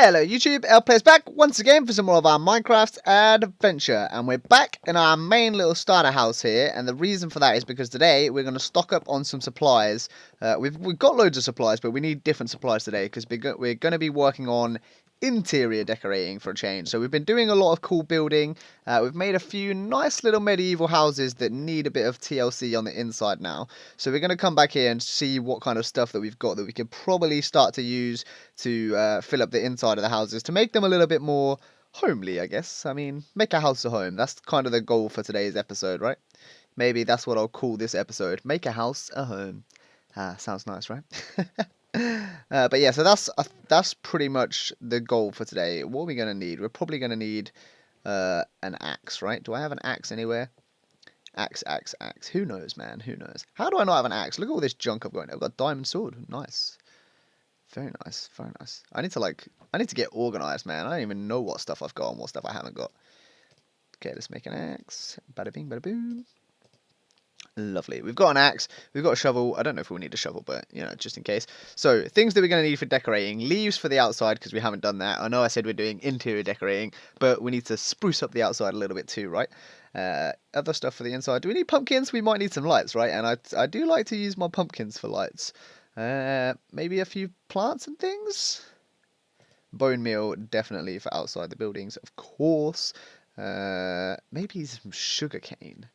Hello YouTube, LPlayer's back once again for some more of our Minecraft adventure, and we're back in our main little starter house here, and the reason for that is because today we're going to stock up on some supplies. We've got loads of supplies, but we need different supplies today because we're going to be working on interior decorating for a change. So we've been doing a lot of cool building. We've made a few nice little medieval houses that need a bit of TLC on the inside now. So we're going to come back here and see what kind of stuff that we've got that we could probably start to use to fill up the inside of the houses to make them a little bit more homely, I guess. I mean, make a house a home. That's kind of the goal for today's episode, right? Maybe that's what I'll call this episode. Make a house a home. Sounds nice, right? But yeah, so that's pretty much the goal for today. What are we going to need? We're probably going to need an axe, right? Do I have an axe anywhere? Axe. Who knows, man? Who knows? How do I not have an axe? Look at all this junk I've got. I've got a diamond sword. Nice. Very nice. Very nice. I need to get organized, man. I don't even know what stuff I've got and what stuff I haven't got. Okay, let's make an axe. Bada bing, bada boom. Lovely. We've got an axe. We've got a shovel. I don't know if we'll need a shovel, but, you know, just in case. So, things that we're going to need for decorating. Leaves for the outside, because we haven't done that. I know I said we're doing interior decorating, but we need to spruce up the outside a little bit too, right? Other stuff for the inside. Do we need pumpkins? We might need some lights, right? And I do like to use my pumpkins for lights. Maybe a few plants and things? Bone meal, definitely for outside the buildings, of course. Maybe some sugar cane.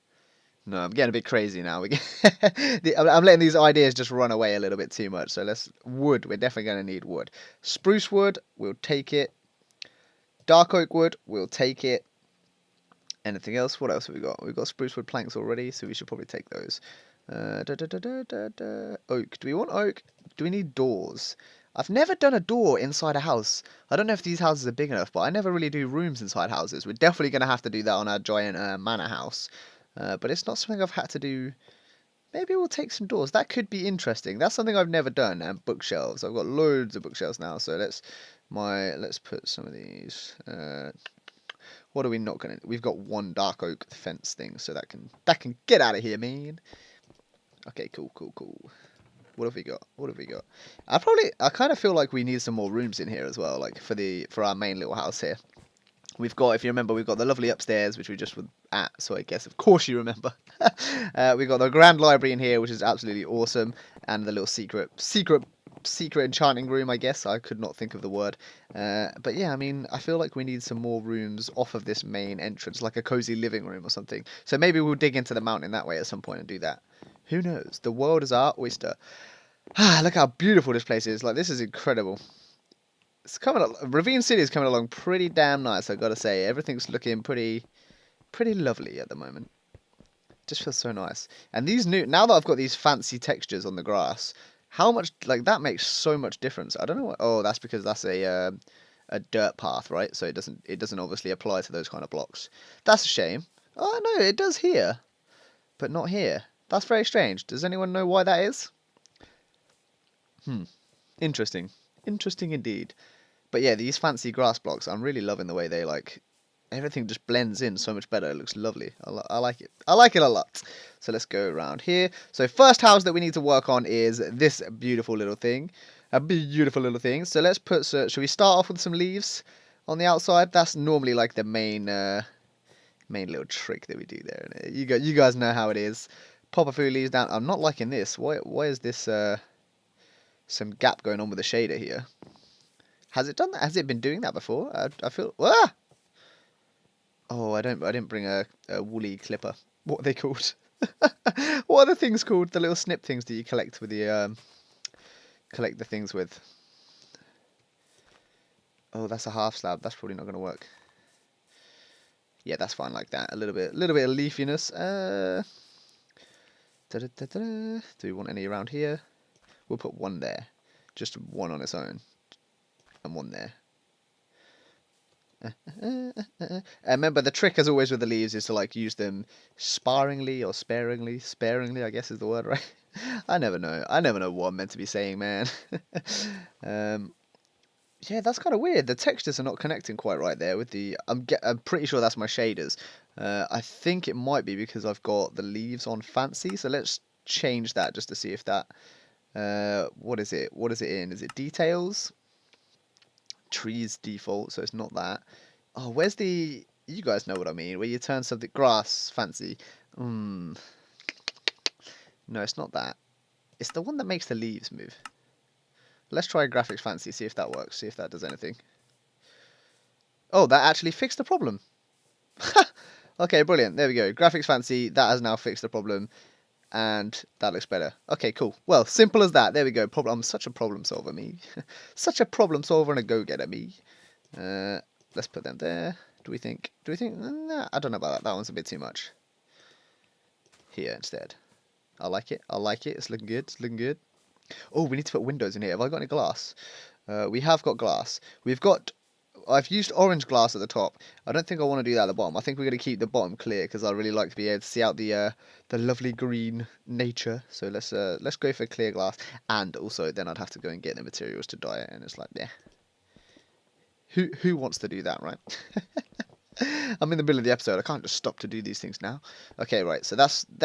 No, I'm getting a bit crazy now. I'm letting these ideas just run away a little bit too much. So wood. We're definitely going to need wood. Spruce wood, we'll take it. Dark oak wood, we'll take it. Anything else? What else have we got? We've got spruce wood planks already, so we should probably take those. Oak. Do we want oak? Do we need doors? I've never done a door inside a house. I don't know if these houses are big enough, but I never really do rooms inside houses. We're definitely going to have to do that on our giant manor house. But it's not something I've had to do. Maybe we'll take some doors. That could be interesting. That's something I've never done. And bookshelves. I've got loads of bookshelves now. So let's put some of these. What are we not gonna? We've got one dark oak fence thing, so that can get out of here, man. Okay, cool. What have we got? I kind of feel like we need some more rooms in here as well, like for our main little house here. We've got, if you remember, we've got the lovely upstairs, which we just were at, so I guess, of course, you remember. We've got the grand library in here, which is absolutely awesome, and the little secret enchanting room, I guess. I could not think of the word. But yeah, I mean, I feel like we need some more rooms off of this main entrance, like a cozy living room or something. So maybe we'll dig into the mountain that way at some point and do that. Who knows? The world is our oyster. Look how beautiful this place is. Like, this is incredible. It's Ravine City is coming along pretty damn nice, I've got to say. Everything's looking pretty lovely at the moment. Just feels so nice. And now that I've got these fancy textures on the grass, how much, like, that makes so much difference. I don't know what, oh, that's because that's a dirt path, right? So it doesn't obviously apply to those kind of blocks. That's a shame. Oh, no, it does here, but not here. That's very strange. Does anyone know why that is? Interesting. Interesting indeed. But yeah, these fancy grass blocks, I'm really loving the way they, like, everything just blends in so much better. It looks lovely. I like it. I like it a lot. So let's go around here. So first house that we need to work on is this beautiful little thing. A beautiful little thing. So let's should we start off with some leaves on the outside? That's normally like the main little trick that we do there. You guys know how it is. Pop a few leaves down. I'm not liking this. Why is this some gap going on with the shader here? Has it done that? Has it been doing that before? I feel... Ah! Oh, I didn't bring a woolly clipper. What are they called? What are the things called? The little snip things that you collect with the collect the things with. Oh, that's a half slab. That's probably not going to work. Yeah, that's fine like that. A little bit of leafiness. Do we want any around here? We'll put one there. Just one on its own. And one there. Remember, the trick, as always, with the leaves is to, like, use them sparingly or sparingly. Sparingly, I guess, is the word, right? I never know. I never know what I'm meant to be saying, man. Yeah, that's kind of weird. The textures are not connecting quite right there with the... I'm pretty sure that's my shaders. I think it might be because I've got the leaves on fancy. So let's change that just to see if that... what is it? What is it in? Is it details? Trees default, so it's not that. Oh, where's the... You guys know what I mean, where you turn something... Grass, fancy. No, it's not that. It's the one that makes the leaves move. Let's try graphics fancy, see if that works, see if that does anything. Oh, that actually fixed the problem. Okay, brilliant. There we go. Graphics fancy, that has now fixed the problem. And that looks better. Okay, cool. Well, simple as that. There we go. I'm such a problem solver, me. Such a problem solver and a go-getter, me. Let's put them there. Do we think? Nah, I don't know about that. That one's a bit too much. Here instead. I like it. I like it. It's looking good. It's looking good. Oh, we need to put windows in here. Have I got any glass? We have got glass. I've used orange glass at the top. I don't think I want to do that at the bottom. I think we're going to keep the bottom clear because I really like to be able to see out the lovely green nature. So let's go for clear glass. And also then I'd have to go and get the materials to dye it, and it's like, yeah. Who wants to do that, right? I'm in the middle of the episode. I can't just stop to do these things now. Okay, right. So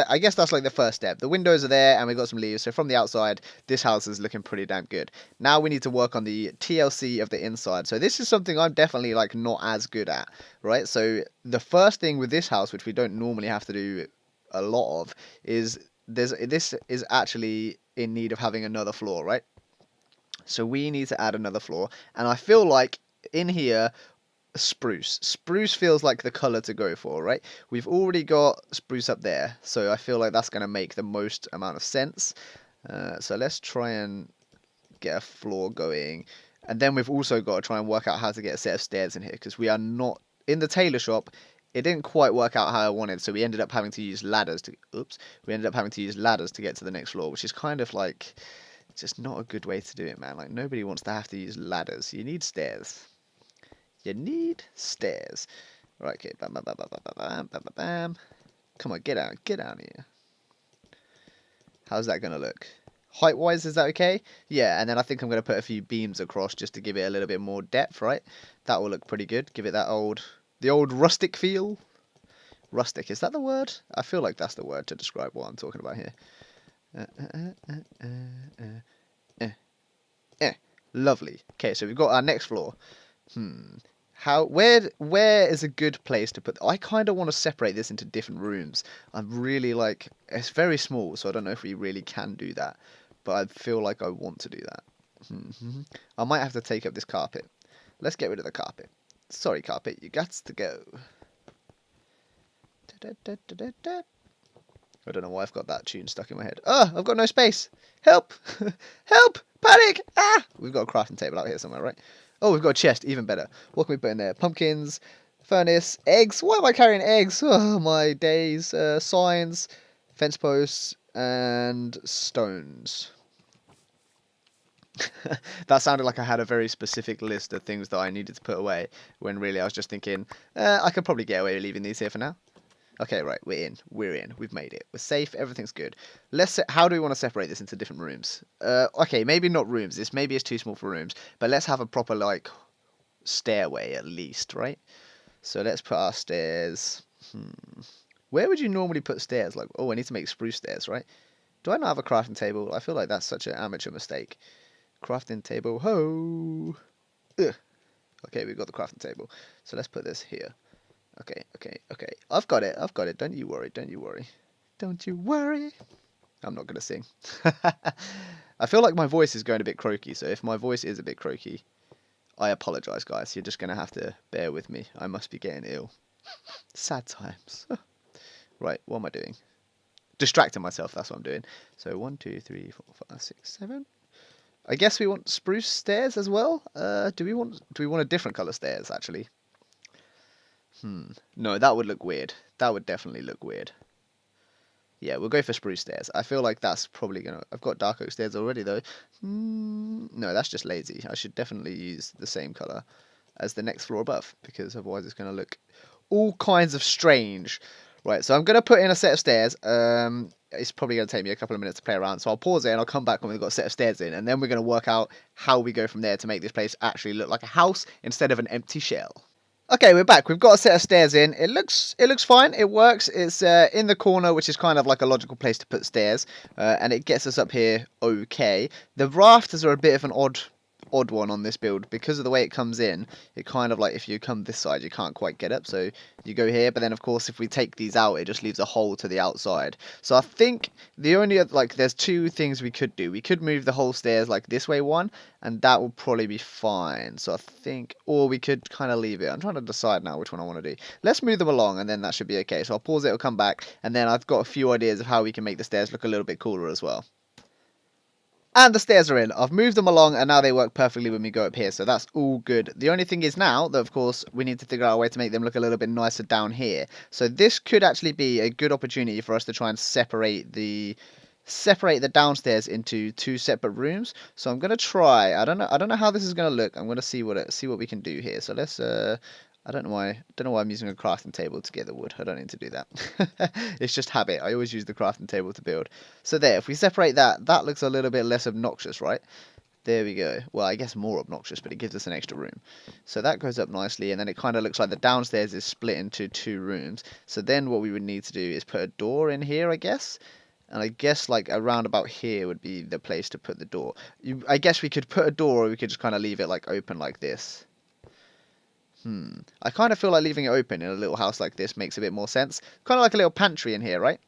I guess that's like the first step. The windows are there, and we've got some leaves. So from the outside, this house is looking pretty damn good. Now we need to work on the TLC of the inside. So this is something I'm definitely like not as good at, right? So the first thing with this house, which we don't normally have to do a lot of, is this is actually in need of having another floor, right? So we need to add another floor, and I feel like in here, spruce feels like the color to go for, right? We've already got spruce up there, so I feel like that's going to make the most amount of sense. So let's try and get a floor going, and then we've also got to try and work out how to get a set of stairs in here, because we are not in the tailor shop. It didn't quite work out how I wanted, so we ended up having to use ladders to get to the next floor, which is kind of like just not a good way to do it, man. Like, nobody wants to have to use ladders. You need stairs. You need stairs. Right, okay. Bam, bam, bam, bam, bam, bam, bam, bam, bam. Come on, get out here. How's that going to look? Height-wise, is that okay? Yeah, and then I think I'm going to put a few beams across just to give it a little bit more depth, right? That will look pretty good. Give it the old rustic feel. Rustic, is that the word? I feel like that's the word to describe what I'm talking about here. Lovely. Okay, so we've got our next floor. Where is a good place to put... I kind of want to separate this into different rooms. I'm really like... It's very small, so I don't know if we really can do that. But I feel like I want to do that. I might have to take up this carpet. Let's get rid of the carpet. Sorry, carpet, you got to go. I don't know why I've got that tune stuck in my head. Oh, I've got no space. Help! Help! Panic! Ah! We've got a crafting table out here somewhere, right? Oh, we've got a chest. Even better. What can we put in there? Pumpkins, furnace, eggs. Why am I carrying eggs? Oh, my days. Signs, fence posts, and stones. That sounded like I had a very specific list of things that I needed to put away, when really I was just thinking, I could probably get away with leaving these here for now. Okay, right, we're in. We've made it. We're safe. Everything's good. How do we want to separate this into different rooms? Okay, maybe not rooms. Maybe it's too small for rooms. But let's have a proper, like, stairway at least, right? So let's put our stairs. Where would you normally put stairs? Like, oh, I need to make spruce stairs, right? Do I not have a crafting table? I feel like that's such an amateur mistake. Crafting table, ho! Ugh. Okay, we've got the crafting table. So let's put this here. Okay. I've got it. Don't you worry. I'm not going to sing. I feel like my voice is going a bit croaky, so if my voice is a bit croaky, I apologise, guys. You're just going to have to bear with me. I must be getting ill. Sad times. Right, what am I doing? Distracting myself, that's what I'm doing. So 1, 2, 3, 4, 5, 6, 7. I guess we want spruce stairs as well. Do we want a different colour stairs, actually? No, that would look weird. That would definitely look weird. Yeah, we'll go for spruce stairs. I feel like that's probably gonna... I've got dark oak stairs already, though. No, that's just lazy. I should definitely use the same colour as the next floor above, because otherwise it's gonna look all kinds of strange. Right, so I'm gonna put in a set of stairs. It's probably gonna take me a couple of minutes to play around, so I'll pause it and I'll come back when we've got a set of stairs in, and then we're gonna work out how we go from there to make this place actually look like a house instead of an empty shell. Okay, we're back. We've got a set of stairs in. It looks fine. It works. It's in the corner, which is kind of like a logical place to put stairs, and it gets us up here okay. The rafters are a bit of an odd one on this build because of the way it comes in. It kind of like, if you come this side, you can't quite get up, so you go here. But then of course if we take these out, it just leaves a hole to the outside. So I think the only like, there's two things we could do. We could move the whole stairs like this way one, and that will probably be fine. So I think, or we could kind of leave it. I'm trying to decide now which one I want to do. Let's move them along and then that should be okay. So I'll pause it, it'll come back, and then I've got a few ideas of how we can make the stairs look a little bit cooler as well. And the stairs are in. I've moved them along and now they work perfectly when we go up here. So that's all good. The only thing is now that, of course, we need to figure out a way to make them look a little bit nicer down here. So this could actually be a good opportunity for us to try and separate the downstairs into two separate rooms. So I'm going to try. I don't know how this is going to look. I'm going to see what we can do here. So let's I don't know why I'm using a crafting table to get the wood. I don't need to do that. It's just habit. I always use the crafting table to build. So there, if we separate that, that looks a little bit less obnoxious, right? There we go. Well, I guess more obnoxious, but it gives us an extra room. So that goes up nicely, and then it kind of looks like the downstairs is split into two rooms. So then what we would need to do is put a door in here, I guess. And I guess like around about here would be the place to put the door. I guess we could put a door, or we could just kind of leave it like open like this. I kind of feel like leaving it open in a little house like this makes a bit more sense. Kind of like a little pantry in here, right?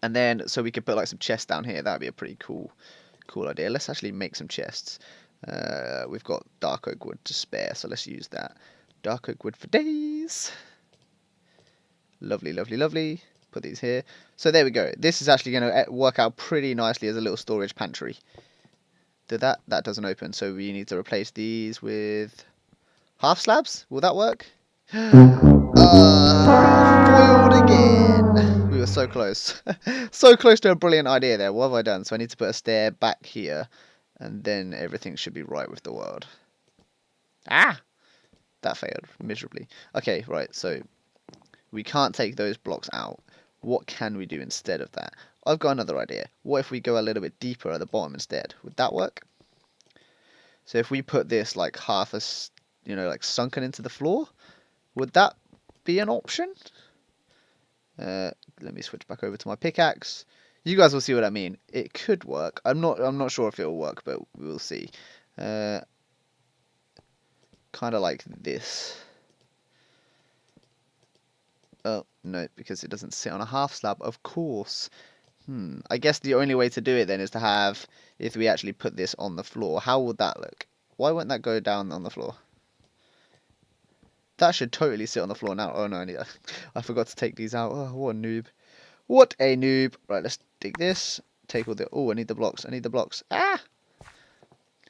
And then, so we could put like some chests down here. That would be a pretty cool idea. Let's actually make some chests. We've got dark oak wood to spare, so let's use that. Dark oak wood for days. Lovely, lovely, lovely. Put these here. So there we go. This is actually going to work out pretty nicely as a little storage pantry. That doesn't open, so we need to replace these with half slabs. Will that work? Foiled again. We were so close. So close to a brilliant idea there. What have I done? So I need to put a stair back here, and then everything should be right with the world. Ah! That failed miserably. Okay, right, so we can't take those blocks out. What can we do instead of that? I've got another idea. What if we go a little bit deeper at the bottom instead? Would that work? So if we put this like half as, you know, like sunken into the floor, would that be an option? Let me switch back over to my pickaxe. You guys will see what I mean. It could work. I'm not sure if it will work, but we will see. Kind of like this. Oh, no, because it doesn't sit on a half slab, of course. I guess the only way to do it then is to have, if we actually put this on the floor, how would that look? Why won't that go down on the floor? That should totally sit on the floor now. Oh no, I forgot to take these out. Oh, what a noob. What a noob. Right, let's dig this. Take all the... Oh, I need the blocks. I need the blocks. Ah!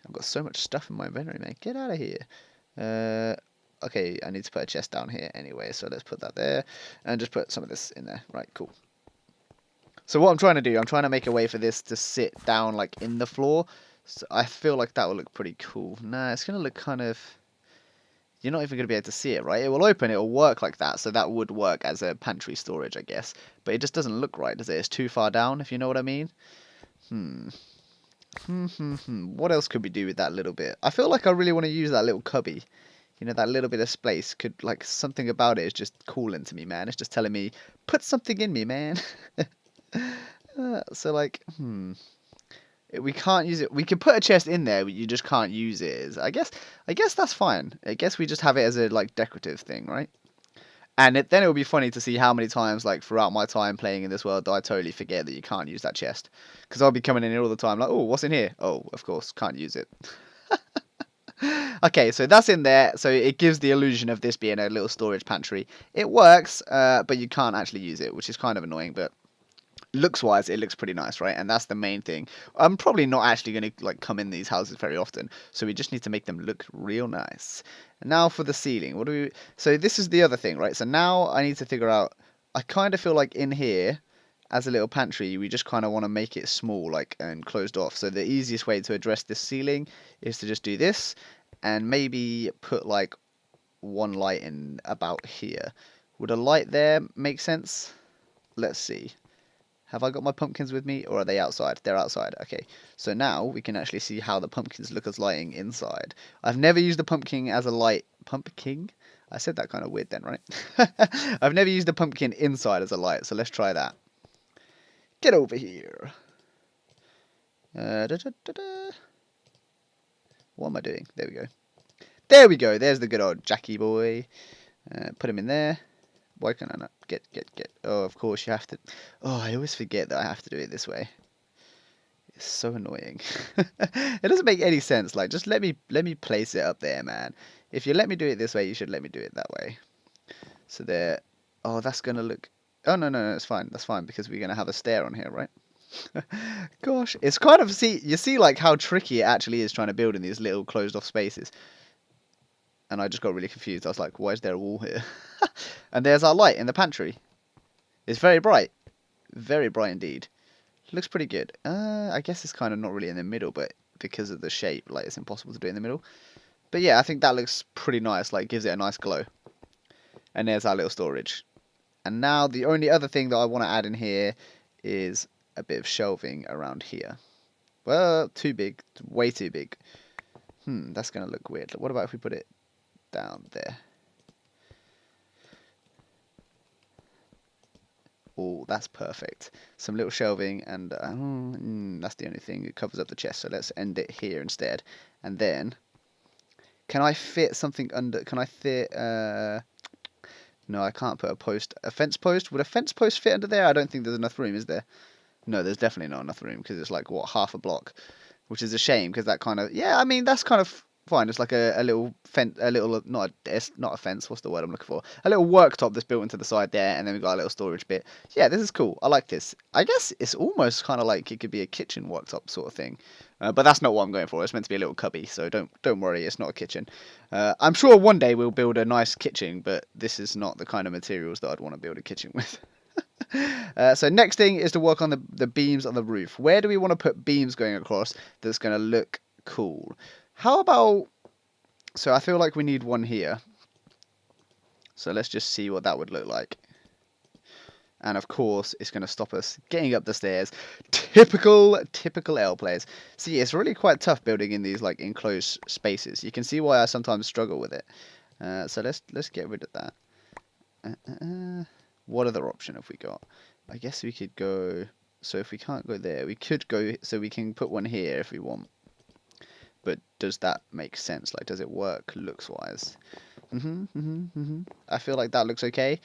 I've got so much stuff in my inventory, man. Get out of here. Okay, I need to put a chest down here anyway, so let's put that there. And just put some of this in there. Right, cool. So what I'm trying to do, I'm trying to make a way for this to sit down, like, in the floor. So I feel like that will look pretty cool. Nah, it's going to look kind of... You're not even going to be able to see it, right? It will open, it will work like that, so that would work as a pantry storage, I guess. But it just doesn't look right, does it? It's too far down, if you know what I mean. What else could we do with that little bit? I feel like I really want to use that little cubby. You know, that little bit of space could, like, something about it is just calling to me, man. It's just telling me, put something in me, man. So, like, we can't use it. We can put a chest in there, but you just can't use it. I guess that's fine. I guess we just have it as a like decorative thing, right? And then it will be funny to see how many times, like throughout my time playing in this world, I totally forget that you can't use that chest. Because I'll be coming in here all the time, like, oh, what's in here? Oh, of course, can't use it. Okay, so that's in there. So it gives the illusion of this being a little storage pantry. It works, but you can't actually use it, which is kind of annoying, but looks wise it looks pretty nice, right? And that's the main thing. I'm probably not actually going to like come in these houses very often, so we just need to make them look real nice. And now for the ceiling, what do we... So this is the other thing, right? So now I need to figure out, I kind of feel like in here as a little pantry we just kind of want to make it small, like, and closed off. So the easiest way to address this ceiling is to just do this and maybe put like one light in about here. Would a light there make sense? Let's see. Have I got my pumpkins with me, or are they outside? They're outside. Okay, so now we can actually see how the pumpkins look as lighting inside. I've never used a pumpkin as a light. Pumpkin? I said that kind of weird then, right? I've never used a pumpkin inside as a light, so let's try that. Get over here. What am I doing? There we go. There we go. There's the good old Jackie boy. Put him in there. Why can I not get? Oh, of course you have to. Oh, I always forget that I have to do it this way. It's so annoying. It doesn't make any sense. Like, just let me place it up there, man. If you let me do it this way, you should let me do it that way. So there. Oh, that's gonna look. Oh no, it's fine. That's fine because we're gonna have a stair on here, right? Gosh, it's kind of you see like how tricky it actually is trying to build in these little closed off spaces. And I just got really confused. I was like, why is there a wall here? And there's our light in the pantry. It's very bright indeed. Looks pretty good. I guess it's kind of not really in the middle, but because of the shape, like it's impossible to do it in the middle. But yeah, I think that looks pretty nice. Like gives it a nice glow. And there's our little storage. And now the only other thing that I want to add in here is a bit of shelving around here. Well, too big, way too big. That's gonna look weird. What about if we put it down there? Oh, that's perfect. Some little shelving, and that's the only thing. It covers up the chest, so let's end it here instead. And then, can I fit something under? Can I fit? No, I can't put a fence post. Would a fence post fit under there? I don't think there's enough room, is there? No, there's definitely not enough room because it's like what, half a block, which is a shame because that kind of, yeah, I mean that's kind of fine. It's like a little fence, a little not a fence. What's the word I'm looking for? A little worktop that's built into the side there, and then we've got a little storage bit. Yeah, this is cool. I like this. I guess it's almost kind of like it could be a kitchen worktop sort of thing, but that's not what I'm going for. It's meant to be a little cubby, so don't worry, it's not a kitchen. I'm sure one day we'll build a nice kitchen, but this is not the kind of materials that I'd want to build a kitchen with. So next thing is to work on the beams on the roof. Where do we want to put beams going across that's going to look cool? How about, so I feel like we need one here. So let's just see what that would look like. And of course, it's going to stop us getting up the stairs. Typical L players. See, it's really quite tough building in these like enclosed spaces. You can see why I sometimes struggle with it. So let's get rid of that. What other option have we got? I guess we could go, so if we can't go there, we could go, so we can put one here if we want. But does that make sense? Like, does it work looks-wise? I feel like that looks okay,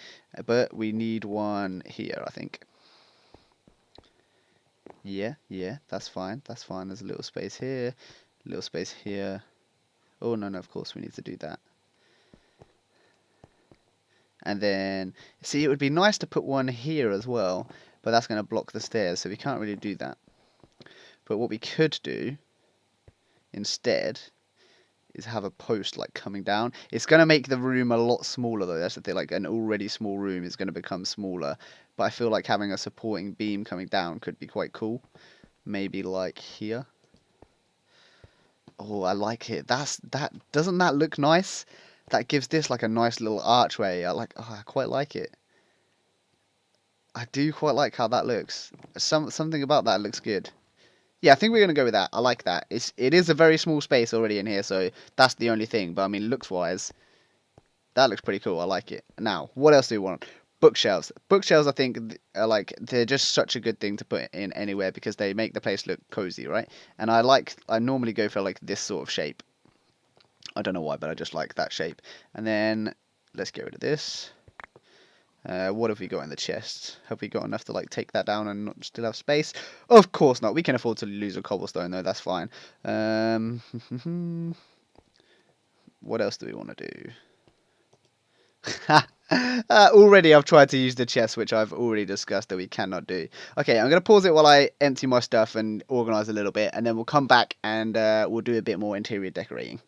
but we need one here, I think. Yeah, that's fine, There's a little space here, little space here. Oh, no, of course we need to do that. And then, see, it would be nice to put one here as well, but that's going to block the stairs, so we can't really do that. But what we could do instead is have a post like coming down. It's going to make the room a lot smaller though. That's the thing, like an already small room is going to become smaller. But I feel like having a supporting beam coming down could be quite cool. Maybe like here. Oh, I like it. Doesn't that look nice? That gives this like a nice little archway. I quite like it. I do quite like how that looks. Something about that looks good. Yeah, I think we're going to go with that. I like that. It is a very small space already in here, so that's the only thing. But I mean, looks-wise, that looks pretty coal. I like it. Now, what else do we want? Bookshelves. Bookshelves, I think, are like, they're just such a good thing to put in anywhere because they make the place look cozy, right? And I normally go for like this sort of shape. I don't know why, but I just like that shape. And then, let's get rid of this. What have we got in the chest? Have we got enough to like take that down and not still have space? Of course not. We can afford to lose a cobblestone though. That's fine. What else do we want to do? Already I've tried to use the chest, which I've already discussed that we cannot do. Okay, I'm going to pause it while I empty my stuff and organise a little bit, and then we'll come back and we'll do a bit more interior decorating.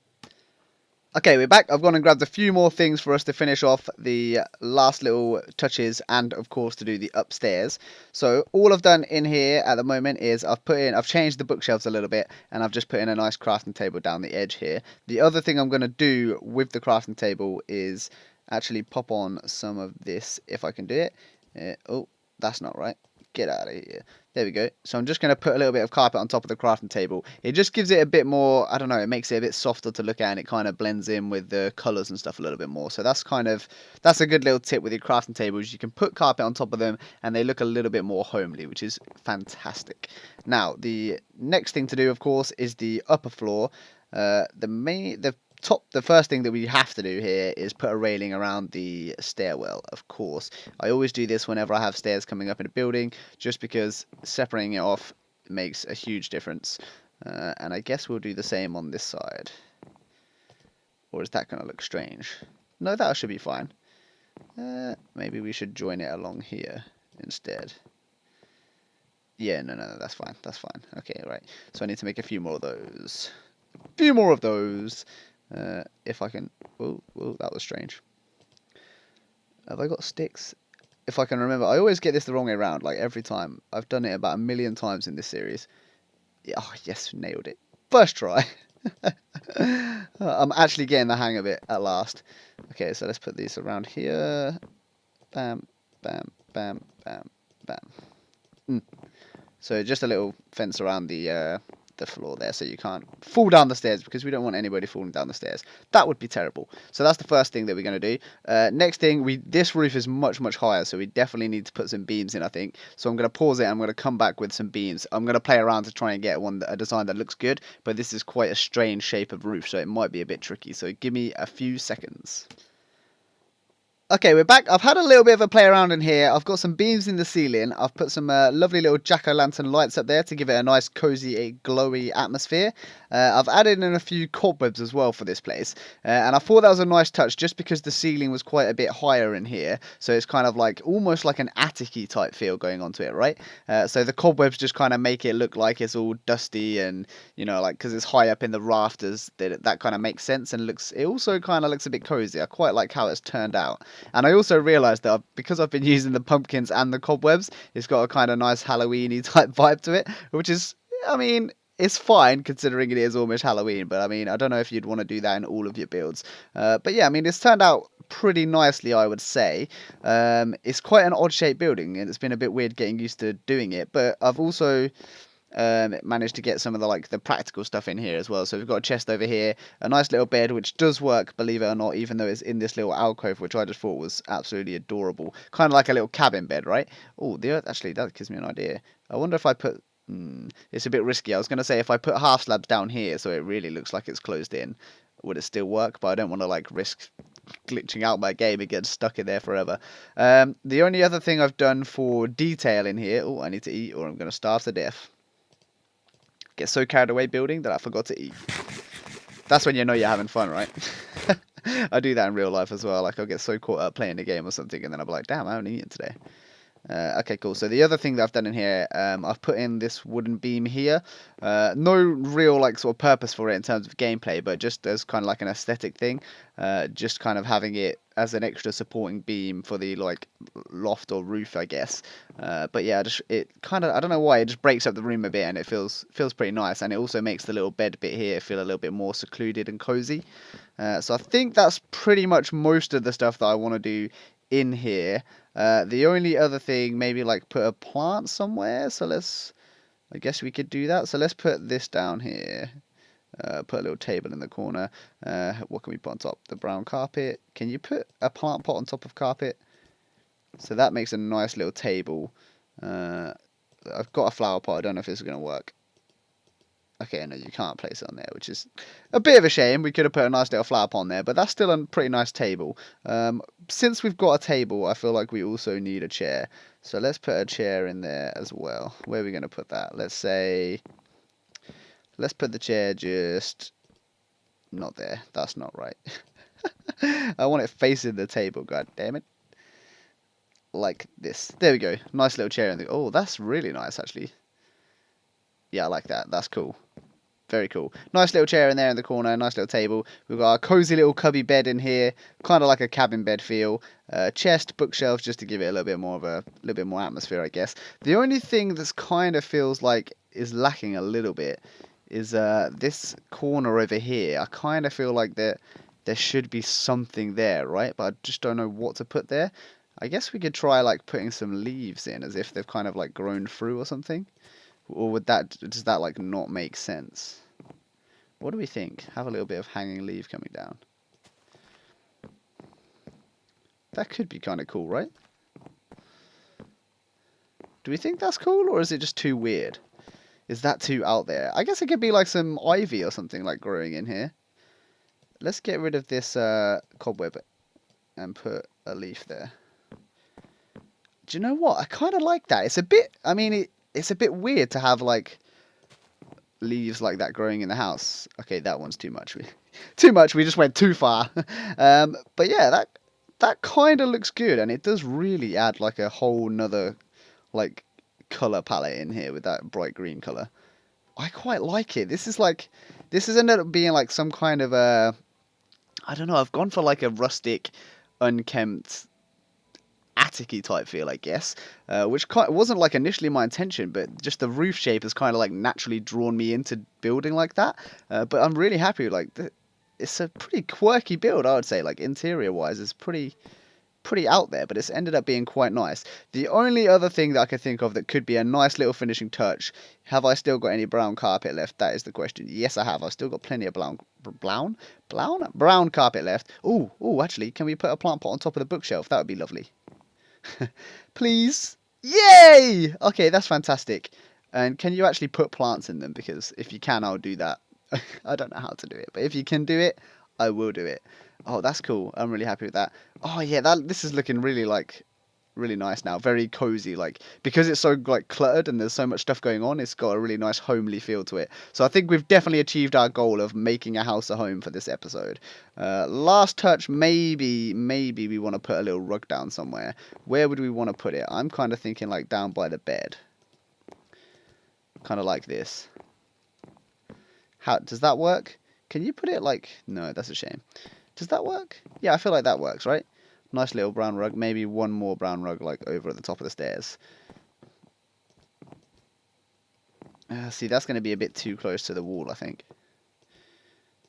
Okay, we're back. I've gone and grabbed a few more things for us to finish off the last little touches and, of course, to do the upstairs. So all I've done in here at the moment is I've changed the bookshelves a little bit, and I've just put in a nice crafting table down the edge here. The other thing I'm going to do with the crafting table is actually pop on some of this, if I can do it. Oh, that's not right. Get out of here. There we go. So I'm just going to put a little bit of carpet on top of the crafting table. It just gives it a bit more, I don't know, it makes it a bit softer to look at, and it kind of blends in with the colours and stuff a little bit more. So that's a good little tip with your crafting tables. You can put carpet on top of them and they look a little bit more homely, which is fantastic. Now, the next thing to do, of course, is the upper floor. The first thing that we have to do here is put a railing around the stairwell, of course. I always do this whenever I have stairs coming up in a building, just because separating it off makes a huge difference. And I guess we'll do the same on this side. Or is that going to look strange? No, that should be fine. Maybe we should join it along here instead. Yeah, no, that's fine. That's fine. Okay, right. So I need to make a few more of those. A few more of those. If I can... Whoa, that was strange. Have I got sticks? If I can remember. I always get this the wrong way around, like every time. I've done it about 1,000,000 times in this series. Oh, yes, nailed it. First try. I'm actually getting the hang of it at last. Okay, so let's put these around here. Bam, bam, bam, bam, bam. So just a little fence around the floor there, so you can't fall down the stairs, because we don't want anybody falling down the stairs. That would be terrible. So that's the first thing that we're going to do. Next thing, this roof is much higher, so we definitely need to put some beams in, I think. So I'm going to pause it, and I'm going to come back with some beams. I'm going to play around to try and get a design that looks good, but this is quite a strange shape of roof, so it might be a bit tricky. So give me a few seconds. Okay, we're back. I've had a little bit of a play around in here. I've got some beams in the ceiling. I've put some lovely little jack-o'-lantern lights up there to give it a nice cozy, glowy atmosphere. I've added in a few cobwebs as well for this place. And I thought that was a nice touch just because the ceiling was quite a bit higher in here. So it's kind of like almost like an attic-y type feel going onto it, right? So the cobwebs just kind of make it look like it's all dusty and, you know, like because it's high up in the rafters, that kind of makes sense and it also kind of looks a bit cozy. I quite like how it's turned out. And I also realised that because I've been using the pumpkins and the cobwebs, it's got a kind of nice Halloween-y type vibe to it, which is, I mean, it's fine considering it is almost Halloween, but I mean, I don't know if you'd want to do that in all of your builds. But yeah, I mean, it's turned out pretty nicely, I would say. It's quite an odd-shaped building, and it's been a bit weird getting used to doing it, but I've also... managed to get some of the practical stuff in here as well. So we've got a chest over here, a nice little bed which does work, believe it or not, even though it's in this little alcove, which I just thought was absolutely adorable, kind of like a little cabin bed, right? Oh, the earth, actually, that gives me an idea. I wonder if I put it's a bit risky. I was going to say if I put half slabs down here so it really looks like it's closed in, would it still work? But I don't want to risk glitching out my game and get stuck in there forever. The only other thing I've done for detail in here, oh, I need to eat or I'm going to starve to death. Get so carried away building that I forgot to eat. That's when you know you're having fun, right? I do that in real life as well. Like, I'll get so caught up playing a game or something, and then I'll be like, damn, I haven't eaten today. Okay, cool. So the other thing that I've done in here, I've put in this wooden beam here. No real sort of purpose for it in terms of gameplay, but just as kind of like an aesthetic thing. Just kind of having it as an extra supporting beam for the loft or roof, I guess. But yeah, it kind of, I don't know why, it just breaks up the room a bit, and it feels pretty nice, and it also makes the little bed bit here feel a little bit more secluded and cozy. So I think that's pretty much most of the stuff that I want to do in here. The only other thing, maybe put a plant somewhere. So I guess we could do that. So let's put this down here. Put a little table in the corner. What can we put on top? The brown carpet. Can you put a plant pot on top of carpet? So that makes a nice little table. I've got a flower pot. I don't know if this is going to work. Okay, no, you can't place it on there, which is a bit of a shame. We could have put a nice little flower pot on there, but that's still a pretty nice table. Since we've got a table, I feel like we also need a chair. So let's put a chair in there as well. Where are we going to put that? Let's put the chair just not there. That's not right. I want it facing the table, god damn it. Like this. There we go. Nice little chair in there. Oh, that's really nice, actually. Yeah, I like that. That's cool. Very cool. Nice little chair in there in the corner. Nice little table. We've got a cozy little cubby bed in here. Kind of like a cabin bed feel. Chest, bookshelves, just to give it a little bit more atmosphere, I guess. The only thing that's kind of feels like is lacking a little bit is this corner over here. I kind of feel like there should be something there, right? But I just don't know what to put there. I guess we could try putting some leaves in as if they've kind of grown through or something. Or does that not make sense? What do we think? Have a little bit of hanging leaf coming down. That could be kind of cool, right? Do we think that's cool, or is it just too weird? Is that too out there? I guess it could be like some ivy or something like growing in here. Let's get rid of this cobweb and put a leaf there. Do you know what? I kind of like that. It's a bit, I mean, it's a bit weird to have like leaves like that growing in the house. Okay, that one's too much. Too much. We just went too far. But yeah, that kind of looks good, and it does really add like a whole nother like color palette in here with that bright green color. I quite like it. This has ended up being like some kind of a, I don't know. I've gone for like a rustic, unkempt, attic-y type feel, I guess, which wasn't like initially my intention, but just the roof shape has kind of like naturally drawn me into building like that. But I'm really happy. Like it's a pretty quirky build, I would say. Like interior wise, it's pretty out there, but it's ended up being quite nice. The only other thing that I could think of that could be a nice little finishing touch, have I still got any brown carpet left? That is the question. Yes, I have. I've still got plenty of brown carpet left. Oh, actually, can we put a plant pot on top of the bookshelf? That would be lovely. Please. Yay! Okay, that's fantastic. And can you actually put plants in them? Because if you can, I'll do that. I don't know how to do it, but if you can do it, I will do it. Oh, that's cool. I'm really happy with that. Oh yeah, this is looking really nice now. Very cozy, like because it's so like cluttered and there's so much stuff going on. It's got a really nice homely feel to it. So I think we've definitely achieved our goal of making a house a home for this episode. Last touch, maybe we want to put a little rug down somewhere. Where would we want to put it? I'm kind of thinking like down by the bed, kind of like this. How does that work? Can you put it like? No, that's a shame. Does that work? Yeah, I feel like that works, right? Nice little brown rug. Maybe one more brown rug like over at the top of the stairs. See, that's going to be a bit too close to the wall, I think.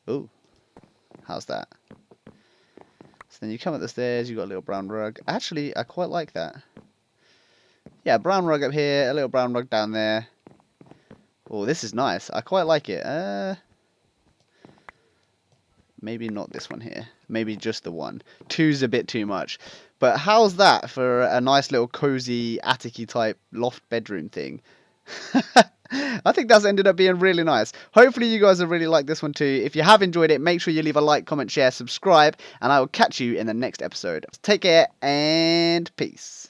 Oh, how's that? So then you come up the stairs, you've got a little brown rug. Actually, I quite like that. Yeah, brown rug up here, a little brown rug down there. Oh, this is nice. I quite like it. Maybe not this one here. Maybe just the one. Two's a bit too much. But how's that for a nice little cozy, attic-y type loft bedroom thing? I think that's ended up being really nice. Hopefully you guys have really liked this one too. If you have enjoyed it, make sure you leave a like, comment, share, subscribe, and I will catch you in the next episode. Take care and peace.